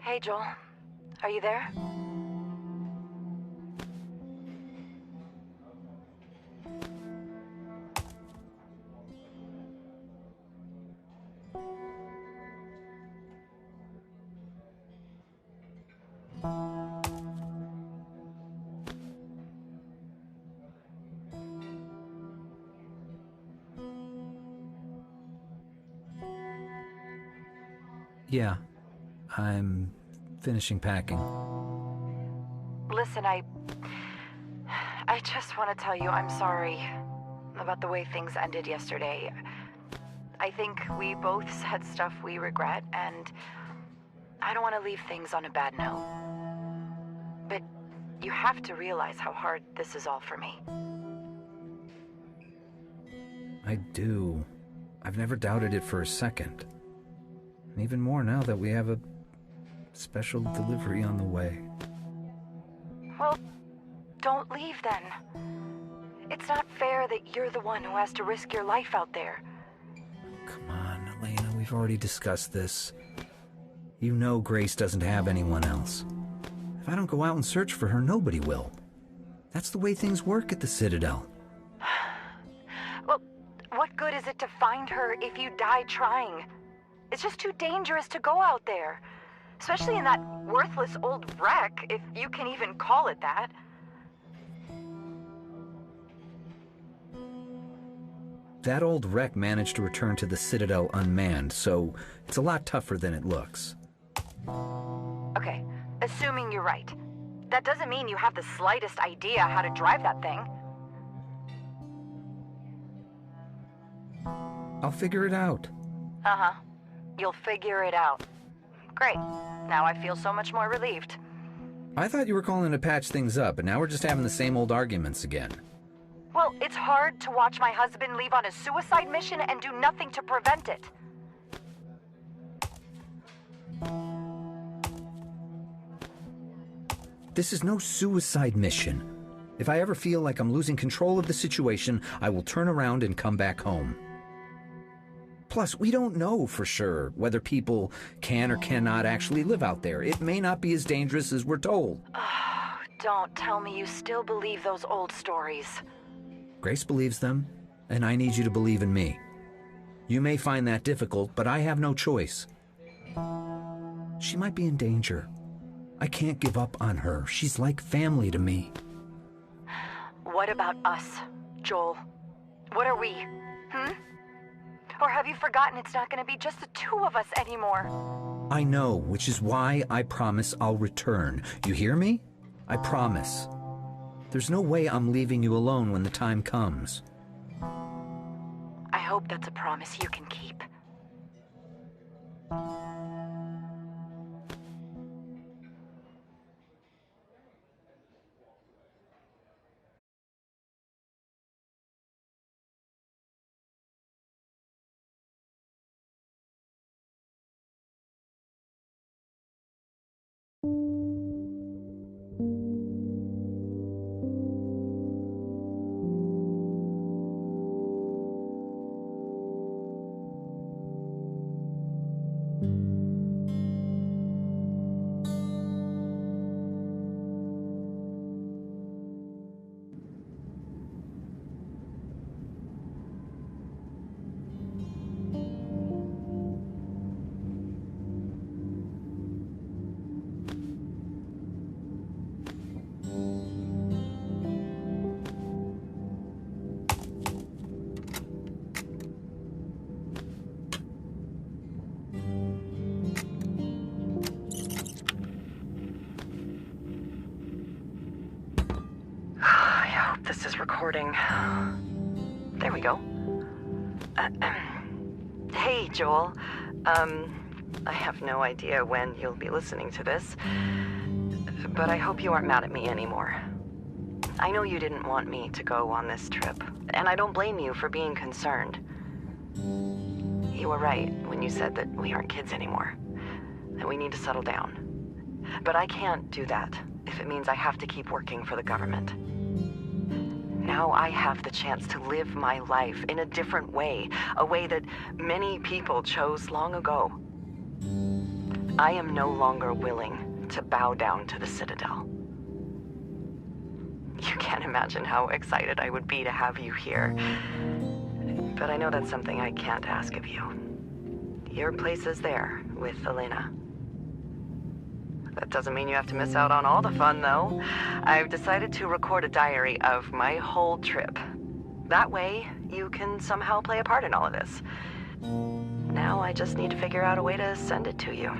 Hey, Joel. Are you there? Yeah, I'm finishing packing. Listen, I just want to tell you I'm sorry about the way things ended yesterday. I think we both said stuff we regret, and I don't want to leave things on a bad note. But you have to realize how hard this is all for me. I do. I've never doubted it for a second. And even more now that we have a special delivery on the way. Well, don't leave then. It's not fair that you're the one who has to risk your life out there. Come on, Elena, we've already discussed this. You know Grace doesn't have anyone else. If I don't go out and search for her, nobody will. That's the way things work at the Citadel. Well, what good is it to find her if you die trying? It's just too dangerous to go out there. Especially in that worthless old wreck, if you can even call it that. That old wreck managed to return to the Citadel unmanned, so it's a lot tougher than it looks. Okay, assuming you're right. That doesn't mean you have the slightest idea how to drive that thing. I'll figure it out. Uh-huh. You'll figure it out. Great. Now I feel so much more relieved. I thought you were calling to patch things up, and now we're just having the same old arguments again. Well, it's hard to watch my husband leave on a suicide mission and do nothing to prevent it. This is no suicide mission. If I ever feel like I'm losing control of the situation, I will turn around and come back home. Plus, we don't know for sure whether people can or cannot actually live out there. It may not be as dangerous as we're told. Oh, don't tell me you still believe those old stories. Grace believes them, and I need you to believe in me. You may find that difficult, but I have no choice. She might be in danger. I can't give up on her. She's like family to me. What about us, Joel? What are we? Or have you forgotten it's not going to be just the two of us anymore? I know, which is why I promise I'll return. You hear me? I promise. There's no way I'm leaving you alone when the time comes. I hope that's a promise you can keep. this is recording. There we go. Hey, Joel. I have no idea when you'll be listening to this, but I hope you aren't mad at me anymore. I know you didn't want me to go on this trip, and I don't blame you for being concerned. You were right when you said that we aren't kids anymore, that we need to settle down. But I can't do that if it means I have to keep working for the government. Now I have the chance to live my life in a different way, a way that many people chose long ago. I am no longer willing to bow down to the Citadel. You can't imagine how excited I would be to have you here. But I know that's something I can't ask of you. Your place is there with Elena. That doesn't mean you have to miss out on all the fun, though. I've decided to record a diary of my whole trip. That way, you can somehow play a part in all of this. Now I just need to figure out a way to send it to you.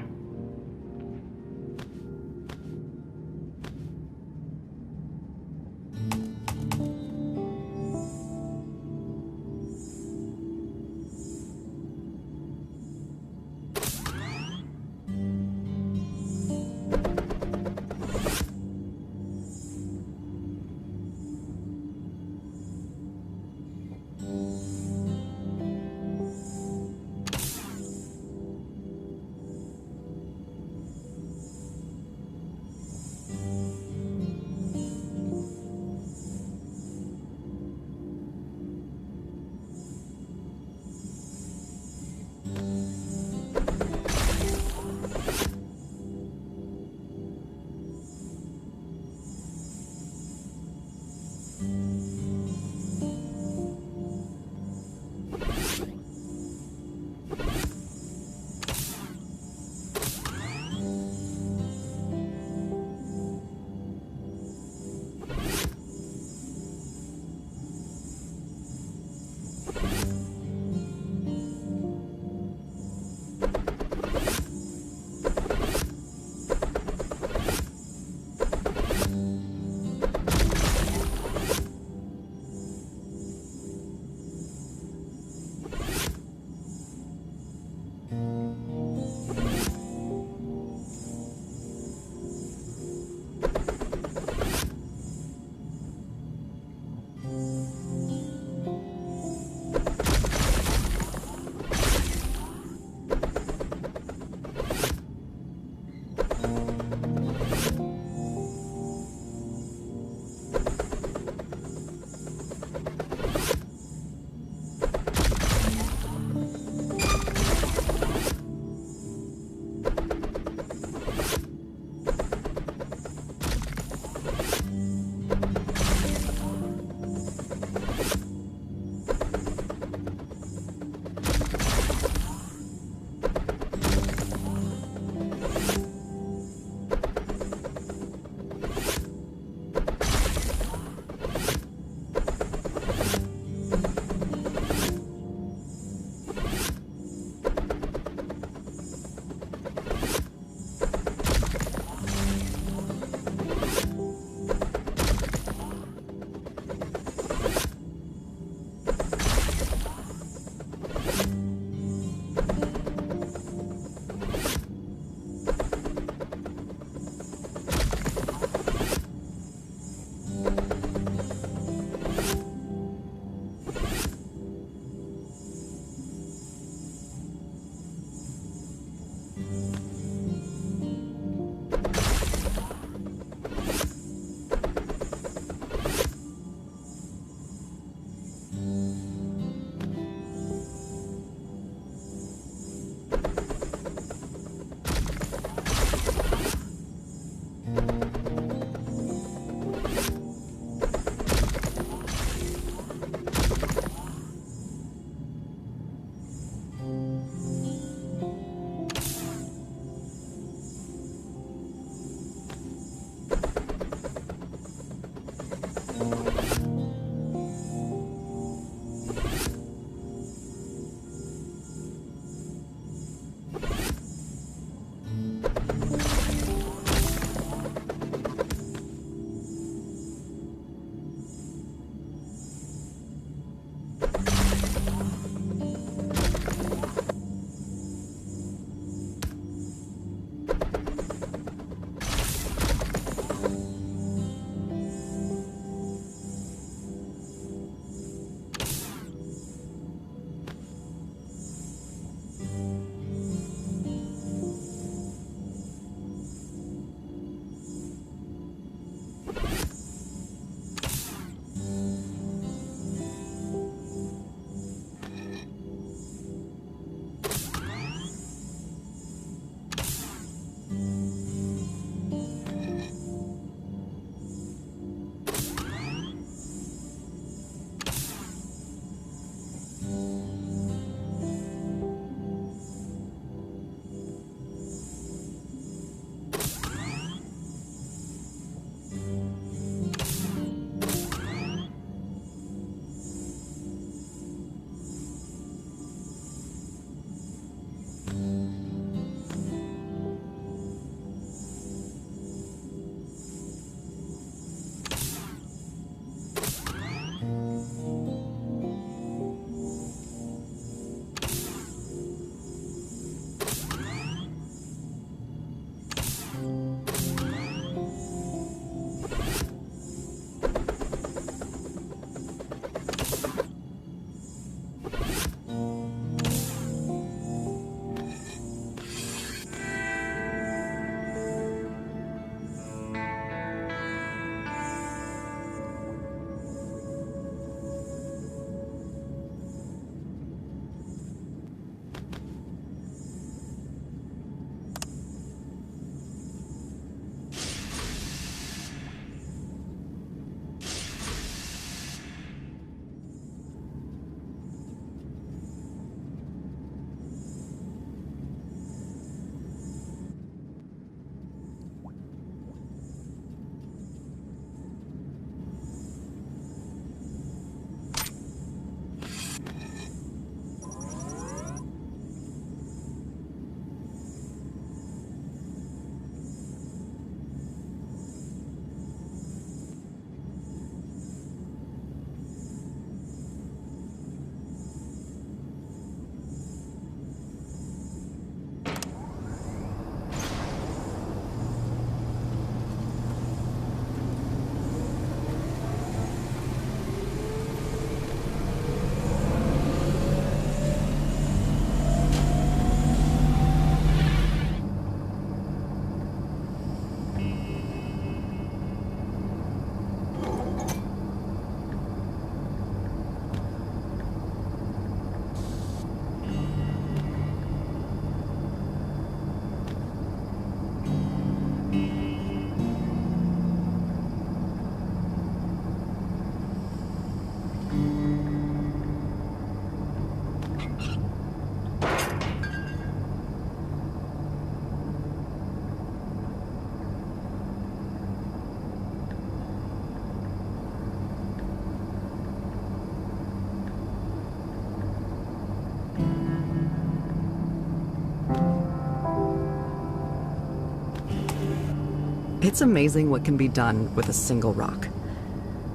It's amazing what can be done with a single rock.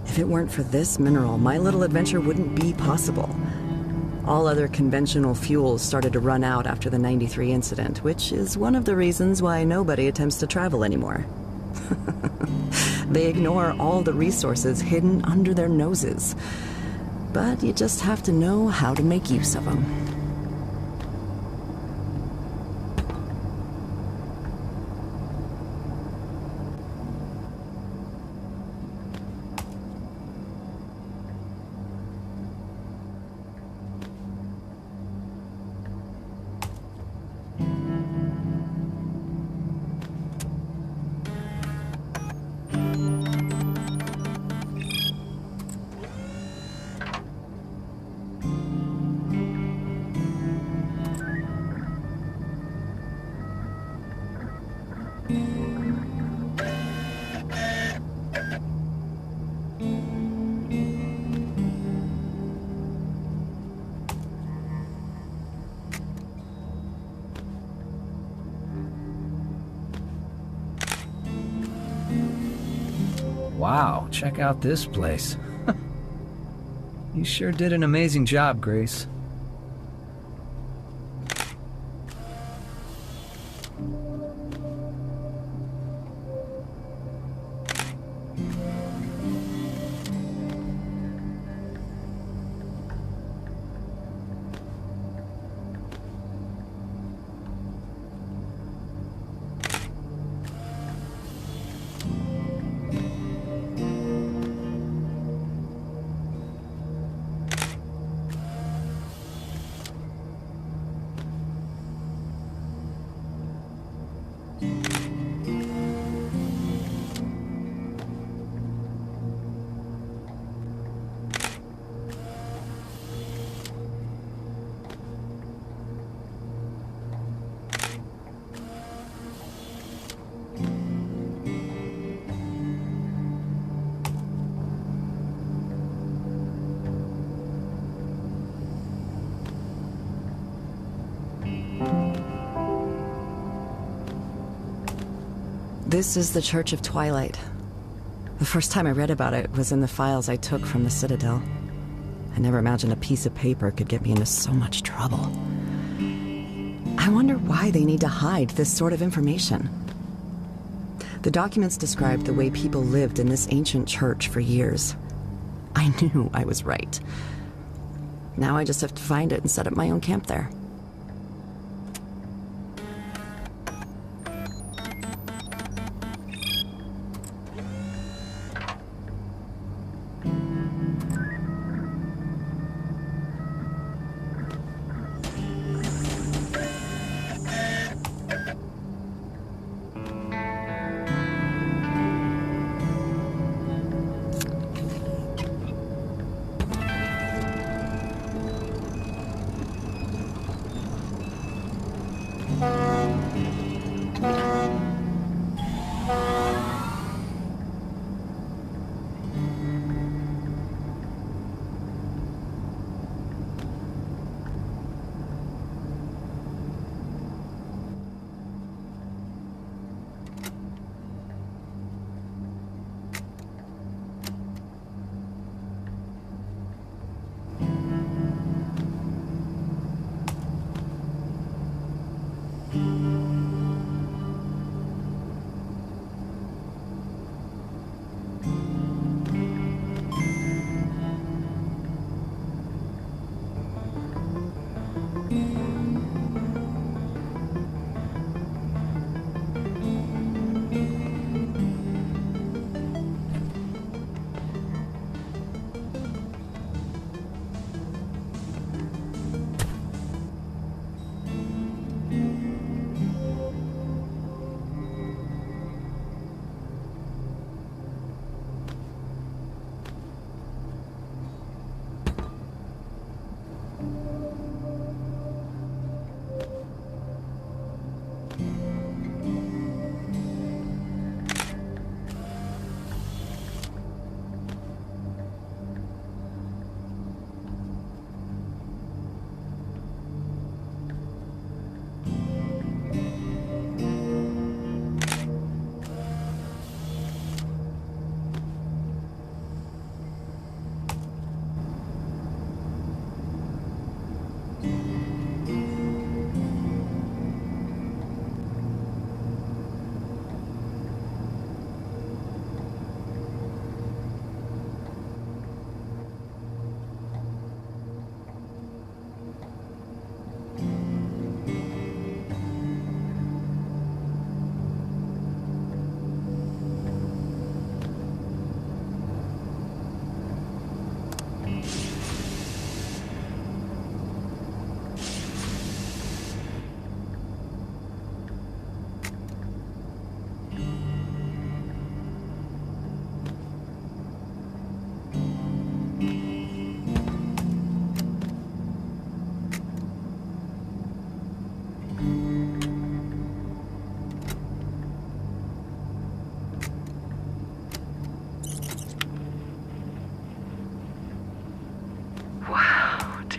If it weren't for this mineral, my little adventure wouldn't be possible. All other conventional fuels started to run out after the '93 incident, which is one of the reasons why nobody attempts to travel anymore. They ignore all the resources hidden under their noses. But you just have to know how to make use of them. Wow, check out this place. You sure did an amazing job, Grace. This is the Church of Twilight. The first time I read about it was in the files I took from the Citadel. I never imagined a piece of paper could get me into so much trouble. I wonder why they need to hide this sort of information. The documents describe the way people lived in this ancient church for years. I knew I was right. Now I just have to find it and set up my own camp there.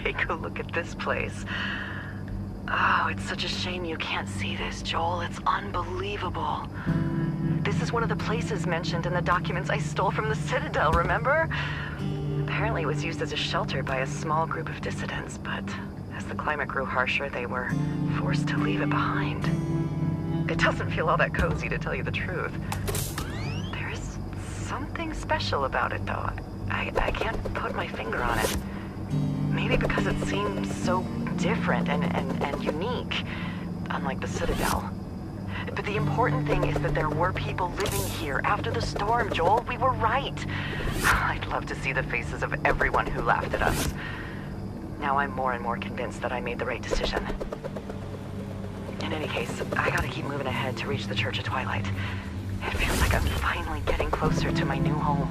take a look at this place. Oh, it's such a shame you can't see this, Joel. It's unbelievable. This is one of the places mentioned in the documents I stole from the Citadel, remember? Apparently it was used as a shelter by a small group of dissidents, but as the climate grew harsher, they were forced to leave it behind. It doesn't feel all that cozy, to tell you the truth. There is something special about it, though. I can't put my finger on it. Maybe because it seems so different and unique, unlike the Citadel. But the important thing is that there were people living here after the storm, Joel. We were right. I'd love to see the faces of everyone who laughed at us. Now I'm more and more convinced that I made the right decision. In any case, I gotta keep moving ahead to reach the Church of Twilight. It feels like I'm finally getting closer to my new home.